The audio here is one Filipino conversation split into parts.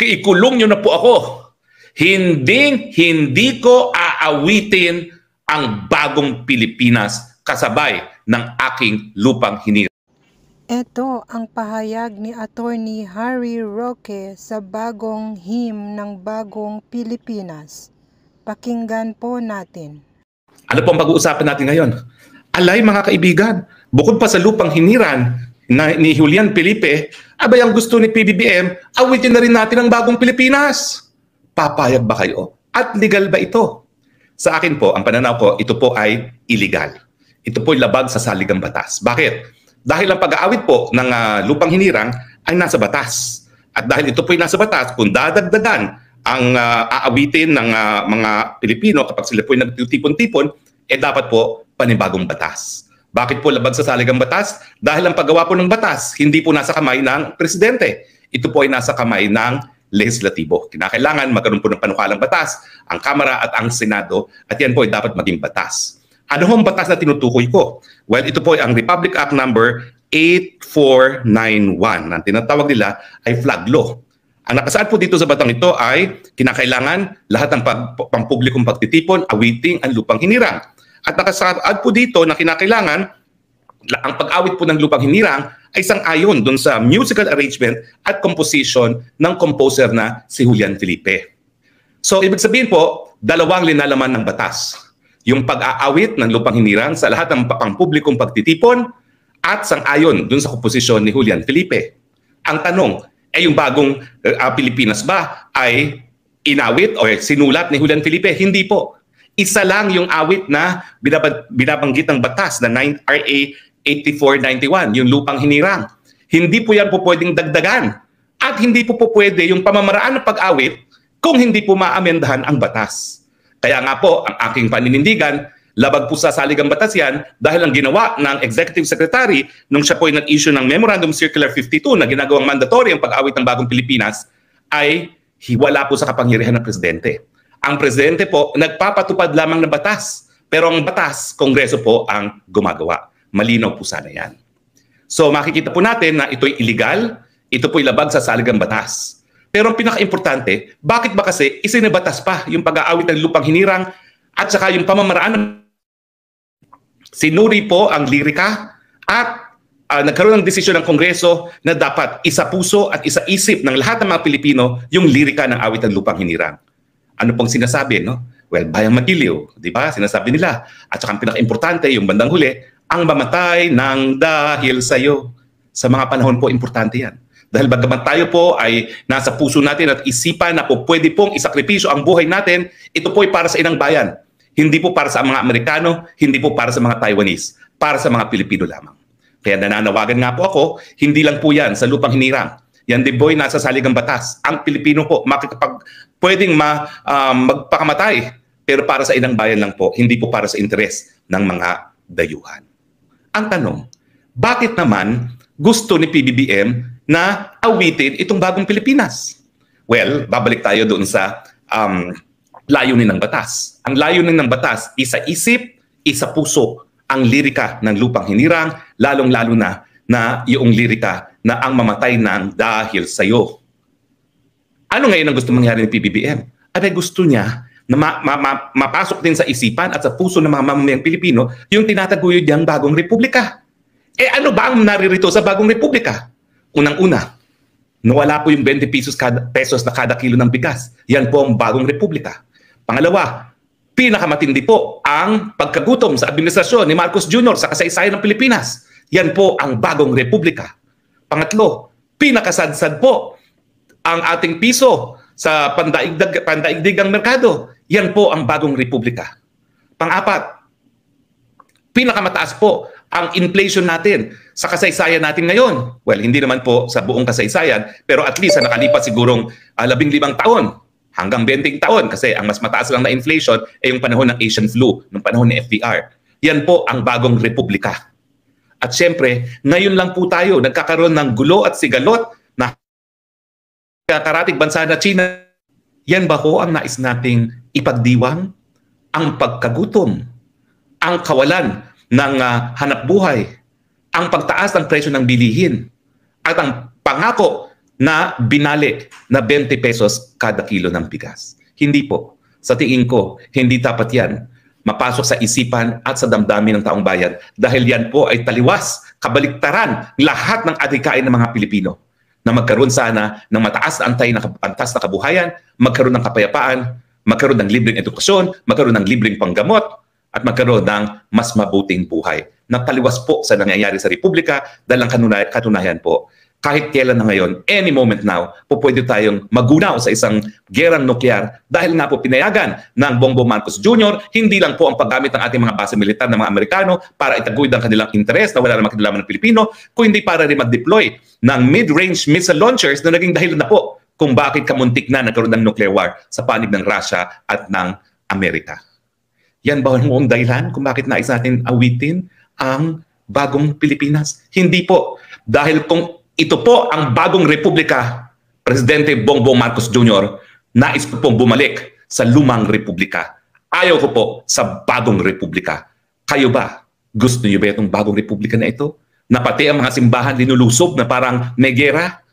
ikulong nyo na po ako. Hindi ko aawitin ang bagong Pilipinas kasabay ng aking lupang hinirang. Ito ang pahayag ni Attorney Harry Roque sa bagong hymn ng Bagong Pilipinas. Pakinggan po natin. Ano pong pag-uusapan natin ngayon? Alay mga kaibigan, bukod pa sa lupang hiniran ni Julian Felipe, abay ang gusto ni PBBM, awitin na rin natin ang Bagong Pilipinas. Papayag ba kayo? At legal ba ito? Sa akin po, ang pananaw ko, ito po ay illegal. Ito po ay labag sa saligang batas. Bakit? Dahil ang pag-aawit po ng lupang hinirang ay nasa batas. At dahil ito po ay nasa batas, kung dadagdagan ang aawitin ng mga Pilipino kapag sila po ay nagtitipon-tipon, dapat po panibagong batas. Bakit po labag sa saligang batas? Dahil ang paggawa po ng batas, hindi po nasa kamay ng presidente. Ito po ay nasa kamay ng legislatibo. Kinakailangan magkaroon po ng panukalang batas, ang Kamara at ang Senado, at yan po ay dapat maging batas. Ano hong batas na tinutukoy ko? Well, ito po ay ang Republic Act number 8491. Ang tinatawag nila ay flag law. Ang nakasaad po dito sa batang ito ay kinakailangan lahat ng pampublikong pagtitipon, awiting ang lupang hinirang. At nakasaad po dito na kinakailangan ang pag-awit po ng lupang hinirang ay sang-ayon doon sa musical arrangement at composition ng composer na si Julian Felipe. So, ibig sabihin po, dalawang linalaman ng batas. Yung pag-aawit ng lupang hinirang sa lahat ng pampublikong pagtitipon at sang-ayon doon sa komposisyon ni Julian Felipe. Ang tanong, yung bagong Pilipinas ba ay inawit o sinulat ni Julian Felipe? Hindi po. Isa lang yung awit na binabanggit ng batas na RA 8491, yung lupang hinirang. Hindi po yan po pwedeng dagdagan. At hindi po pwede yung pamamaraan ng pag-awit kung hindi po maamendahan ang batas. Kaya nga po, ang aking paninindigan, labag po sa saligang batas yan dahil ang ginawa ng Executive Secretary nung siya po ay nag-issue ng Memorandum Circular 52 na ginagawang mandatory ang pag-awit ng Bagong Pilipinas ay hiwala po sa kapangyarihan ng Presidente. Ang Presidente po nagpapatupad lamang ng batas, pero ang batas, Kongreso po ang gumagawa. Malinaw po sana yan. So makikita po natin na ito'y illegal, ito po'y labag sa saligang batas. Pero ang pinaka-importante, bakit ba kasi isinibatas pa yung pag-aawit ng lupang hinirang at saka yung pamamaraan ng sinuri po ang lirika at nagkaroon ng desisyon ng Kongreso na dapat isa puso at isa isip ng lahat ng mga Pilipino yung lirika ng awit ng lupang hinirang. Ano pong sinasabi, no? Well, bayang magiliw, di ba? Sinasabi nila. At saka ang pinaka-importante, yung bandang huli, ang mamatay ng dahil sa'yo. Sa mga panahon po, importante yan. Dahil bagaman tayo po ay nasa puso natin at isipan na po pwede pong isakripisyo ang buhay natin, ito po ay para sa inang bayan. Hindi po para sa mga Amerikano, hindi po para sa mga Taiwanese, para sa mga Pilipino lamang. Kaya nananawagan nga po ako, hindi lang po yan sa lupang hinirang. Yan din po ay nasa saligang batas. Ang Pilipino po pwedeng magpakamatay, pero para sa inang bayan lang po, hindi po para sa interes ng mga dayuhan. Ang tanong, bakit naman gusto ni PBBM na awitin itong Bagong Pilipinas? Well, babalik tayo doon sa layunin ng batas. Ang layunin ng batas, isa isip, isa puso ang lirika ng lupang hinirang, lalong-lalo na yung lirika na ang mamatay ng dahil sa'yo. Ano ngayon ang gusto mangyari ni PBBM? Ay gusto niya na mapasok din sa isipan at sa puso ng mga mamamayang Pilipino yung tinataguyod niyang Bagong Republika. Ano ba ang naririto sa Bagong Republika? Unang-una, nawala po yung 20 pesos na kada kilo ng bigas. Yan po ang Bagong Republika. Pangalawa, pinakamatindi po ang pagkagutom sa administrasyon ni Marcos Jr. sa kasaysayan ng Pilipinas. Yan po ang Bagong Republika. Pangatlo, pinakasadsad po ang ating piso sa pandaigdigang merkado. Yan po ang Bagong Republika. Pang-apat, pinakamataas po ang inflation natin sa kasaysayan natin ngayon. Well, hindi naman po sa buong kasaysayan, pero at least sa nakalipas sigurong 15 taon hanggang 20 taon kasi ang mas mataas lang na inflation ay yung panahon ng Asian flu, ng panahon ni FDR. Yan po ang Bagong Republika. At syempre, ngayon lang po tayo nagkakaroon ng gulo at sigalot na karatig bansa na China. Yan ba ho ang nais nating ipagdiwang? Ang pagkagutom, ang kawalan ng hanap buhay, ang pagtaas ng presyo ng bilihin, at ang pangako na binalik na 20 pesos kada kilo ng bigas. Hindi po. Sa tingin ko, hindi dapat yan mapasok sa isipan at sa damdamin ng taong bayan dahil yan po ay taliwas, kabaliktaran lahat ng adhikain ng mga Pilipino na magkaroon sana ng mataas na antas na kabuhayan, magkaroon ng kapayapaan, magkaroon ng libreng edukasyon, magkaroon ng libreng panggamot, at magkaroon ng mas mabuting buhay. Nataliwas po sa nangyayari sa Republika dahil ang katunayan po, kahit kailan na ngayon, any moment now, po pwede tayong magunaw sa isang gerang nuklear dahil nga po pinayagan ng Bongbong Marcos Jr., hindi lang po ang paggamit ng ating mga base militar ng mga Amerikano para itaguyod ang kanilang interes na wala namang kinalaman ng Pilipino, kundi para rin mag-deploy ng mid-range missile launchers na naging dahilan na po kung bakit kamuntik na nagkaroon ng nuclear war sa panig ng Russia at ng Amerika. Yan ba ang dahilan kung bakit nais natin awitin ang bagong Pilipinas? Hindi po. Dahil kung ito po ang bagong republika, Presidente Bongbong Marcos Jr., nais ko pong bumalik sa lumang republika. Ayaw ko po sa bagong republika. Kayo ba? Gusto niyo ba itong bagong republika na ito? Na pati ang mga simbahan linulusob na parang may gera?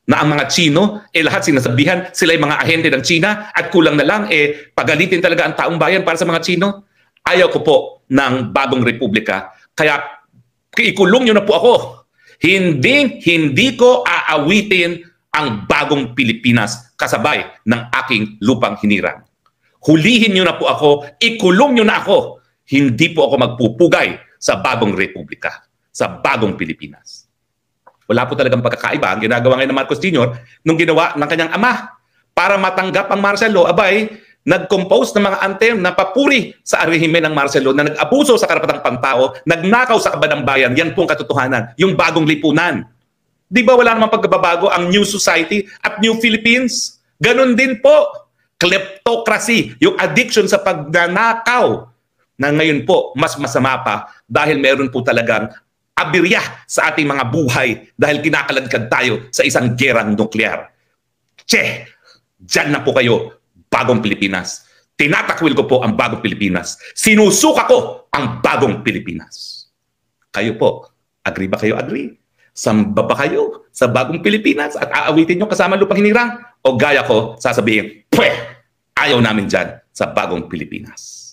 Na ang mga Chino, lahat sinasabihan, sila yung mga ahente ng China at kulang na lang, pagalitin talaga ang taong bayan para sa mga Chino? Ayaw ko po ng bagong republika. Kaya ikulong niyo na po ako. Hindi ko aawitin ang bagong Pilipinas kasabay ng aking lupang hinirang. Hulihin niyo na po ako, ikulong niyo na ako. Hindi po ako magpupugay sa bagong republika, sa bagong Pilipinas. Wala po talagang pagkakaiba ang ginagawa ngayon ng Marcos Jr. nung ginawa ng kanyang ama para matanggap ang martial law. Abay, nag-compose ng mga anthem na papuri sa rehime ng martial law na nag-abuso sa karapatang pantao, nagnakaw sa kaban ng bayan. Yan pong katotohanan, yung bagong lipunan. Di ba wala namang pagbabago ang New Society at New Philippines? Ganon din po. Kleptocracy, yung addiction sa pagnanakaw na ngayon po mas masama pa dahil meron po talagang abirya sa ating mga buhay dahil kinakaladkad tayo sa isang gerang nuklear. Che, dyan na po kayo, bagong Pilipinas. Tinatakwil ko po ang bagong Pilipinas. Sinusuka ko ang bagong Pilipinas. Kayo po, agree ba kayo? Agree? Samba ba kayo sa bagong Pilipinas at aawitin nyo kasama lupang hinirang? O gaya ko, sasabihin, pweh, ayaw namin dyan sa bagong Pilipinas.